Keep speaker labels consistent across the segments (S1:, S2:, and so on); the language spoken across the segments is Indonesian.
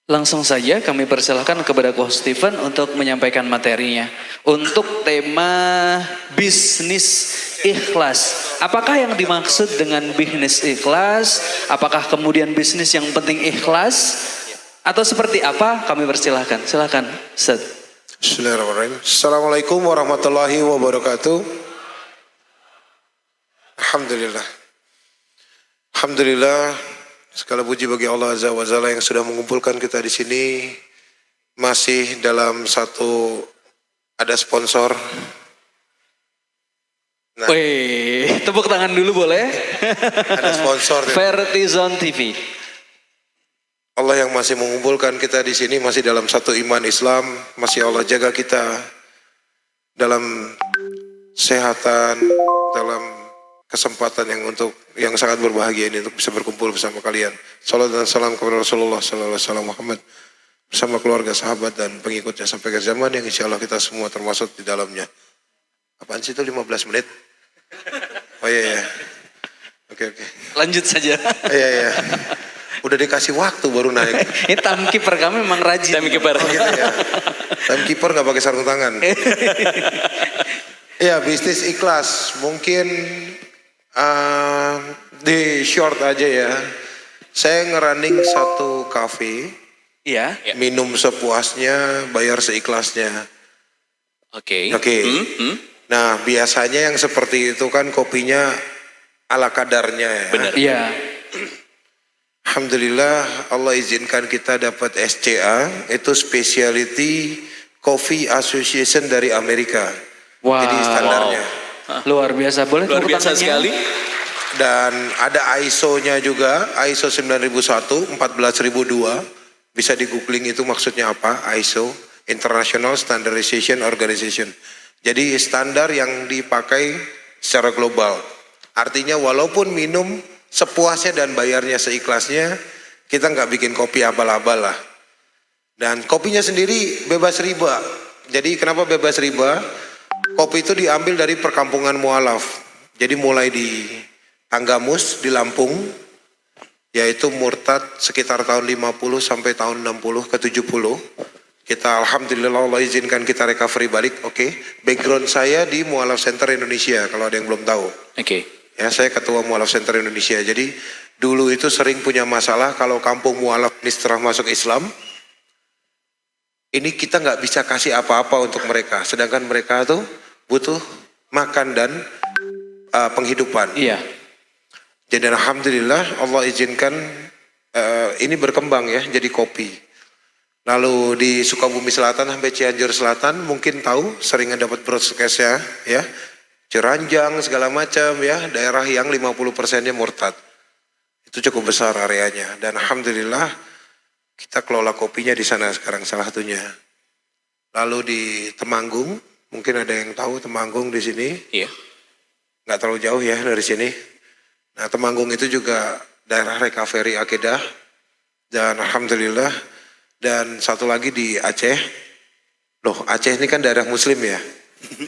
S1: Langsung saja kami persilahkan kepada Coach Steven untuk menyampaikan materinya. Untuk tema bisnis ikhlas. Apakah yang dimaksud dengan bisnis ikhlas? Apakah kemudian bisnis yang penting ikhlas? Atau seperti apa? Kami persilahkan. Silakan, Ustaz.
S2: Bismillahirrahmanirrahim. Assalamualaikum warahmatullahi wabarakatuh. Alhamdulillah. Alhamdulillah. Segala puji bagi Allah Azza wa Jalla yang sudah mengumpulkan kita di sini masih dalam satu ada sponsor.
S1: Nah, wih, tepuk tangan dulu boleh?
S2: Ada sponsor.
S1: Vertizon TV.
S2: Allah yang masih mengumpulkan kita di sini masih dalam satu iman Islam, masih Allah jaga kita dalam kesehatan, dalam kesempatan yang sangat berbahagia ini untuk bisa berkumpul bersama kalian. Salam dan salam kepada Rasulullah sallallahu alaihi wasallam Muhammad bersama keluarga, sahabat dan pengikutnya sampai ke zaman yang insya Allah kita semua termasuk di dalamnya. Apaan sih itu 15 menit? Oh iya. Oke.
S1: Lanjut saja.
S2: Iya. Udah dikasih waktu baru naik.
S1: Ini timekeeper kami memang rajin.
S2: Timekeeper. Oh, gitu ya. Timekeeper nggak pakai sarung tangan. Ya, bisnis ikhlas mungkin di short aja ya. Saya ngerunning satu kafe.
S1: Iya.
S2: Minum sepuasnya, bayar seikhlasnya.
S1: Oke.
S2: Nah, biasanya yang seperti itu kan kopinya ala kadarnya ya.
S1: Benar. Iya.
S2: Alhamdulillah Allah izinkan kita dapat SCA, itu Specialty Coffee Association dari Amerika.
S1: Wow.
S2: Jadi standarnya.
S1: Luar biasa, boleh
S3: luar biasa sekali.
S2: Dan ada ISO-nya juga, ISO 9001, 14002. Bisa di googling itu maksudnya apa, ISO, International Standardization Organization. Jadi standar yang dipakai secara global. Artinya walaupun minum sepuasnya dan bayarnya seikhlasnya, kita nggak bikin kopi abal-abal lah. Dan kopinya sendiri bebas riba. Jadi kenapa bebas riba? Kopi itu diambil dari perkampungan mualaf. Jadi mulai di Tanggamus di Lampung, yaitu murtad sekitar tahun 50 sampai tahun 60 ke 70. Kita alhamdulillah Allah izinkan kita recovery balik. Oke. Background saya di Mualaf Center Indonesia kalau ada yang belum tahu.
S1: Oke.
S2: Ya, saya ketua Mualaf Center Indonesia. Jadi dulu itu sering punya masalah kalau kampung mualaf ini setelah masuk Islam, ini kita nggak bisa kasih apa-apa untuk mereka. Sedangkan mereka tuh butuh makan dan penghidupan.
S1: Iya.
S2: Jadi alhamdulillah Allah izinkan ini berkembang ya jadi kopi. Lalu di Sukabumi Selatan sampai Cianjur Selatan mungkin tahu sering dapat broadcast-nya ya. Ciranjang segala macam ya, daerah yang 50%-nya murtad. Itu cukup besar areanya dan alhamdulillah kita kelola kopinya di sana sekarang salah satunya. Lalu di Temanggung, mungkin ada yang tahu Temanggung di sini.
S1: Iya.
S2: Nggak terlalu jauh ya dari sini. Nah, Temanggung itu juga daerah recovery akidah dan alhamdulillah. Dan satu lagi di Aceh. Loh, Aceh ini kan daerah muslim ya.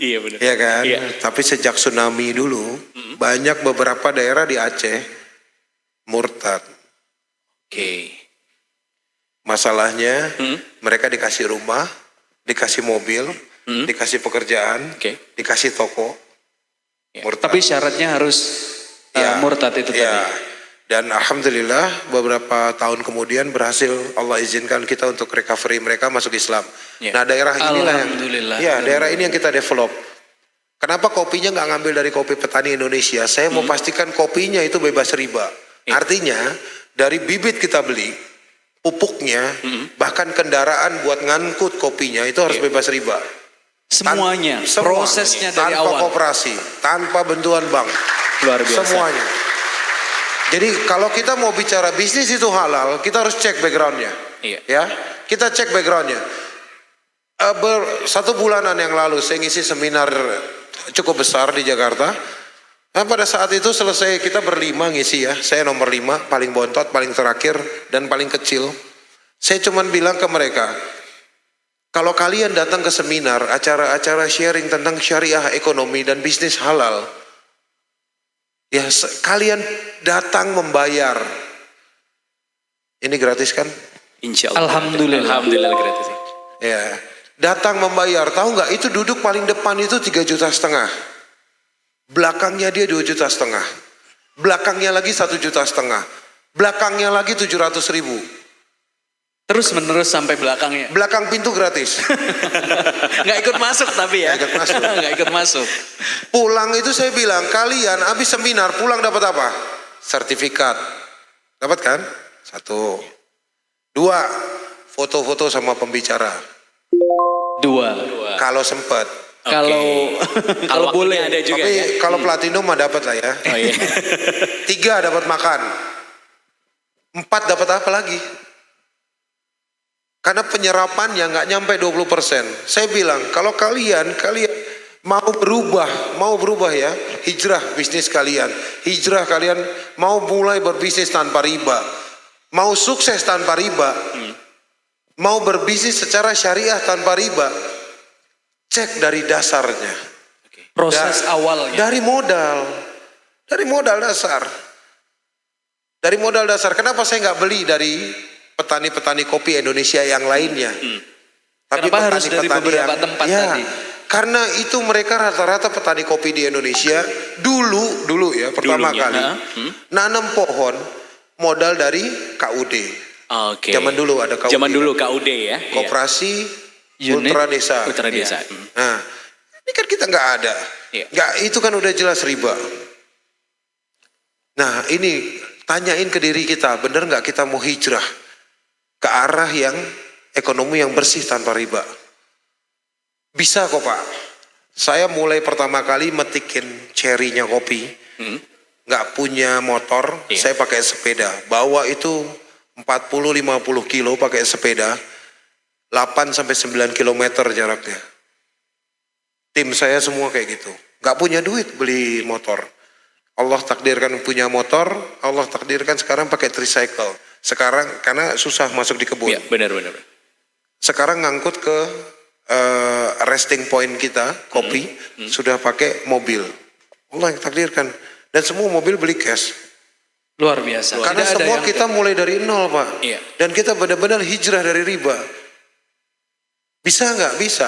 S3: Iya benar.
S2: Iya kan?
S3: Iya.
S2: Tapi sejak tsunami dulu, banyak beberapa daerah di Aceh murtad.
S1: Oke.
S2: Masalahnya mereka dikasih rumah, dikasih mobil, dikasih pekerjaan, dikasih toko.
S1: Ya. Tapi syaratnya harus murtad itu tadi.
S2: Dan alhamdulillah beberapa tahun kemudian berhasil Allah izinkan kita untuk recovery mereka masuk Islam.
S1: Ya.
S2: Nah daerah inilah daerah ini yang kita develop. Kenapa kopinya nggak ngambil dari kopi petani Indonesia? Saya mau pastikan kopinya itu bebas riba.
S1: Ya.
S2: Artinya dari bibit kita beli, pupuknya, bahkan kendaraan buat ngangkut kopinya itu harus bebas riba.
S1: Semuanya, prosesnya dari awal.
S2: Tanpa koperasi, tanpa bantuan bank.
S1: Luar biasa.
S2: Semuanya. Jadi kalau kita mau bicara bisnis itu halal, kita harus cek backgroundnya.
S1: Iya.
S2: Ya, kita cek backgroundnya. 1 bulanan yang lalu saya ngisi seminar cukup besar di Jakarta. Nah, pada saat itu selesai kita berlima ngisi ya. Saya nomor 5, paling bontot, paling terakhir dan paling kecil. Saya cuman bilang ke mereka, kalau kalian datang ke seminar, acara-acara sharing tentang syariah ekonomi dan bisnis halal, ya kalian datang membayar. Ini gratis kan?
S3: Insya Allah.
S1: Alhamdulillah.
S3: Alhamdulillah gratis.
S2: Ya, datang membayar, tahu nggak? Itu duduk paling depan itu 3,5 juta, belakangnya dia 2,5 juta, belakangnya lagi 1,5 juta, belakangnya lagi 700.000.
S1: Terus menerus sampai belakangnya.
S2: Belakang pintu gratis.
S1: Nggak ikut masuk tapi ya.
S2: Nggak ikut masuk.
S1: Nggak ikut masuk.
S2: Pulang itu saya bilang, kalian habis seminar pulang dapat apa? Sertifikat. Dapat kan? 1. 2, foto-foto sama pembicara.
S1: 2.
S2: Kalau sempat.
S1: Kalau kalau boleh
S3: ada juga
S2: Tapi
S3: ya.
S2: kalau platinum mah dapat lah ya.
S3: Oh iya.
S2: 3 dapat makan. 4 dapat apa lagi? Karena penyerapannya nggak nyampe 20%. Saya bilang kalau kalian mau berubah ya, hijrah bisnis kalian, hijrah kalian mau mulai berbisnis tanpa riba, mau sukses tanpa riba, mau berbisnis secara syariah tanpa riba, cek dari dasarnya.
S1: proses awalnya.
S2: Dari modal dasar. Dari modal dasar. Kenapa saya nggak beli dari petani-petani kopi Indonesia yang lainnya? Tapi
S1: Kenapa harus dari beberapa
S2: yang-
S1: tempat
S2: ya,
S1: tadi?
S2: Karena itu mereka rata-rata petani kopi di Indonesia dulu ya pertama
S3: Dulunya,
S2: kali nanam pohon modal dari KUD.
S3: Oke.
S2: Zaman dulu ada KUD.
S3: Zaman dulu KUD ya.
S2: Koperasi
S1: Unit
S2: Ultra Desa.
S3: Ultra Desa.
S1: Iya.
S2: Nah, ini kan kita nggak ada.
S3: Iya.
S2: Nggak, itu kan udah jelas riba. Nah, ini tanyain ke diri kita, bener nggak kita mau hijrah ke arah yang ekonomi yang bersih tanpa riba? Bisa kok Pak. Saya mulai pertama kali metikin cherry-nya kopi, nggak punya motor,
S3: Iya.
S2: saya pakai sepeda. Bawa itu 40-50 kilo pakai sepeda, 8 sampai 9 kilometer jaraknya. Tim saya semua kayak gitu. Nggak punya duit beli motor. Allah takdirkan punya motor, Allah takdirkan sekarang pakai tricycle. Sekarang karena susah masuk di kebun.
S3: Iya, benar.
S2: Sekarang ngangkut ke resting point kita, kopi, sudah pakai mobil. Allah yang takdirkan. Dan semua mobil beli cash.
S1: Luar biasa.
S2: Karena
S1: Tidak ada
S2: semua
S1: yang-
S2: kita mulai dari nol Pak.
S3: Iya.
S2: Dan kita benar-benar hijrah dari riba. Bisa nggak? Bisa.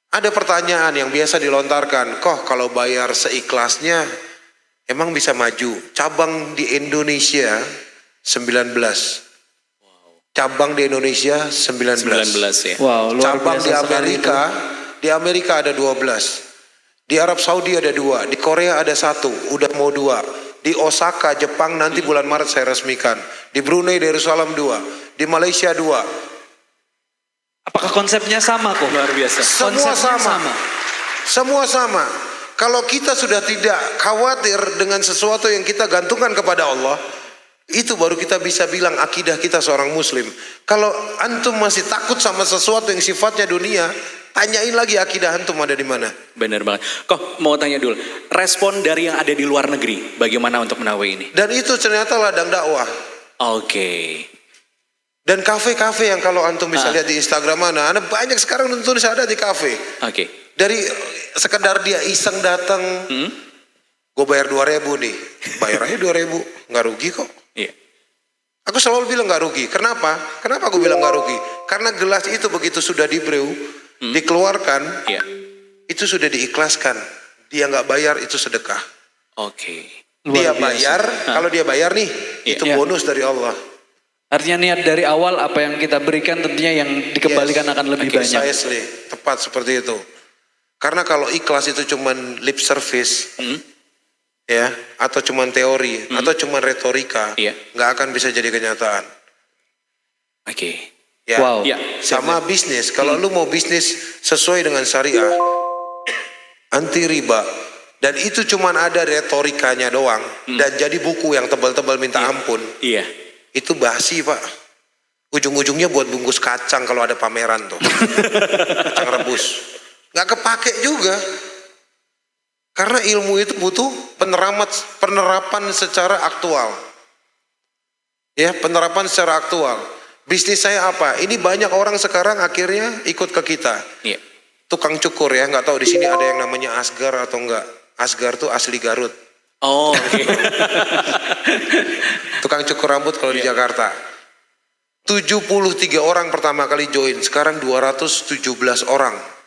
S2: Ada pertanyaan yang biasa dilontarkan, kok kalau bayar seikhlasnya emang bisa maju? Cabang di Indonesia 19. Cabang di Indonesia 19.
S3: 19 ya.
S1: Wow, luar
S2: Cabang
S1: biasa
S2: di
S1: sekali itu.
S2: Amerika ada 12. Di Arab Saudi ada 2, di Korea ada 1, udah mau 2. Di Osaka, Jepang nanti bulan Maret saya resmikan. Di Brunei Darussalam 2, di Malaysia 2.
S1: Apakah konsepnya sama kok?
S3: Luar biasa.
S2: Semua
S1: Konsepnya
S2: sama. Semua sama. Kalau kita sudah tidak khawatir dengan sesuatu yang kita gantungkan kepada Allah, itu baru kita bisa bilang akidah kita seorang muslim. Kalau antum masih takut sama sesuatu yang sifatnya dunia, tanyain lagi akidah antum ada di mana.
S3: Benar banget. Kok mau tanya dulu, respon dari yang ada di luar negeri, bagaimana untuk Menawi ini?
S2: Dan itu ternyata ladang dakwah.
S3: Oke.
S2: Dan kafe-kafe yang kalau antum bisa lihat di Instagram mana, ada banyak sekarang tulis ada di kafe.
S3: Oke.
S2: Dari sekedar dia iseng datang, gue bayar 2.000 nih, bayar aja 2.000, nggak rugi kok.
S3: Iya.
S2: Aku selalu bilang nggak rugi. Kenapa? Kenapa aku bilang nggak rugi? Karena gelas itu begitu sudah dibrew, dikeluarkan,
S3: Iya.
S2: itu sudah diikhlaskan. Dia nggak bayar itu sedekah.
S3: Oke.
S1: Luar
S2: Dia
S1: biasa.
S2: bayar, kalau dia bayar nih, itu
S1: Iya.
S2: bonus dari Allah.
S1: Artinya niat dari awal apa yang kita berikan tentunya yang dikembalikan
S2: Yes.
S1: akan lebih
S2: Oke,
S1: banyak.
S2: precisely. Tepat seperti itu. Karena kalau ikhlas itu cuman lip service, ya, atau cuman teori, atau cuman retorika,
S3: Iya.
S2: nggak akan bisa jadi kenyataan.
S3: Oke.
S2: Ya.
S1: Wow.
S3: Ya.
S2: Sama bisnis, kalau lu mau bisnis sesuai dengan syariah, anti riba, dan itu cuman ada retorikanya doang, dan jadi buku yang tebal-tebal minta ampun,
S3: Iya.
S2: itu basi Pak. Ujung-ujungnya buat bungkus kacang kalau ada pameran tuh, kacang rebus, nggak kepake juga. Karena ilmu itu butuh penerapan secara aktual. Ya, penerapan secara aktual. Bisnis saya apa? Ini banyak orang sekarang akhirnya ikut ke kita.
S3: Iya.
S2: Tukang cukur ya, nggak tahu di sini ada yang namanya Asgar atau enggak. Asgar tuh asli Garut.
S3: Oh, oke.
S2: Tukang cukur rambut kalau di Jakarta. 73 orang pertama kali join, sekarang 217 orang.